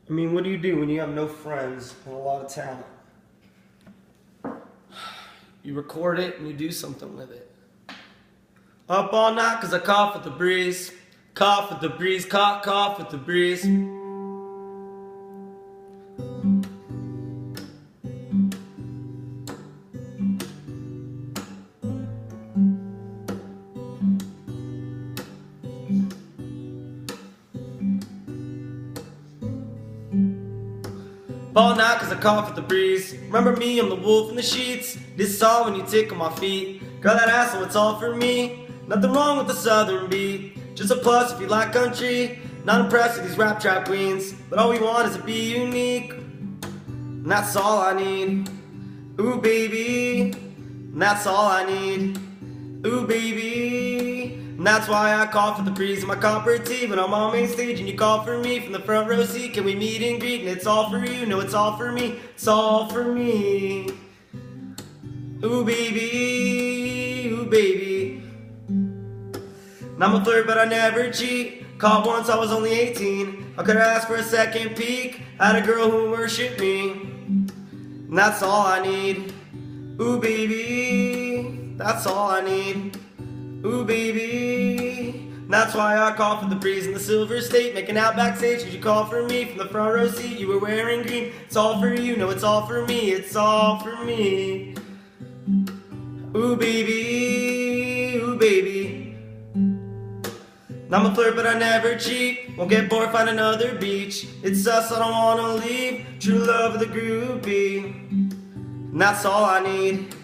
I mean, what do you do when you have no friends and a lot of talent? You record it and you do something with it. Up all night cause I cough with the breeze. Cough with the breeze, cough with the breeze. All night cause I cough with the breeze. Remember me, I'm the wolf in the sheets. This song when you tickle my feet. Girl, that asshole, it's all for me. Nothing wrong with the southern beat. Just a plus if you like country. Not impressed with these rap trap queens. But all we want is to be unique. And that's all I need. Ooh baby, and that's all I need. Ooh baby, and that's why I cough with the breeze in my copper tea when I'm on main stage and you call for me from the front row seat. Can we meet and greet? And it's all for you. No, it's all for me. It's all for me. Ooh baby, ooh baby. And I'm a flirt but I never cheat. Caught once I was only 18. I could ask for a second peek. Had a girl who worshiped me. And that's all I need. Ooh baby, that's all I need. Ooh baby, and that's why I cough with the breeze in the Silver State. Making out backstage cause you called for me from the front row seat. You were wearing green. It's all for you, no it's all for me. It's all for me. Ooh baby, ooh baby. And I'm a flirt but I never cheat. Won't get bored, find another beach. It's us, I don't wanna leave. True love of the groupie. And that's all I need.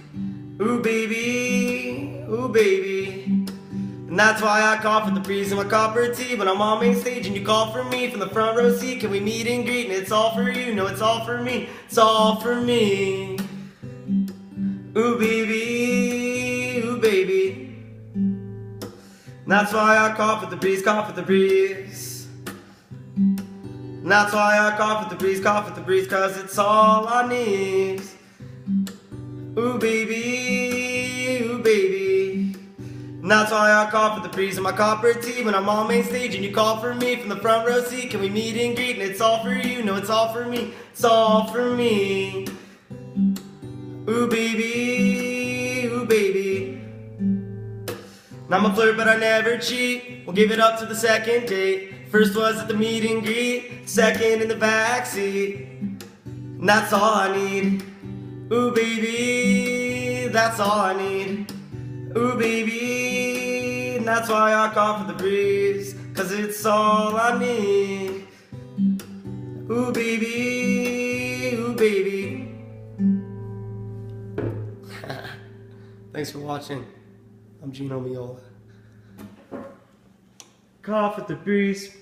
Ooh baby, ooh baby. And that's why I cough with the breeze in my copper tea when I'm on main stage and you call for me from the front row seat. Can we meet and greet? And it's all for you, no it's all for me. It's all for me. Ooh baby, ooh baby. And that's why I cough with the breeze, cough with the breeze. And that's why I cough with the breeze, cause it's all I need. Ooh baby, ooh baby. And that's why I cough with the breeze in my copper tea when I'm on main stage and you call for me from the front row seat. Can we meet and greet? And it's all for you, no it's all for me. It's all for me. Ooh baby, ooh baby. And I'm a flirt but I never cheat. We'll give it up to the second date. First was at the meet and greet. Second in the backseat. And that's all I need. Ooh baby, that's all I need. Ooh baby, and that's why I cough with the breeze, cause it's all I need. Ooh baby, ooh baby. Thanks for watching. I'm Gino Miola. Cough with the breeze.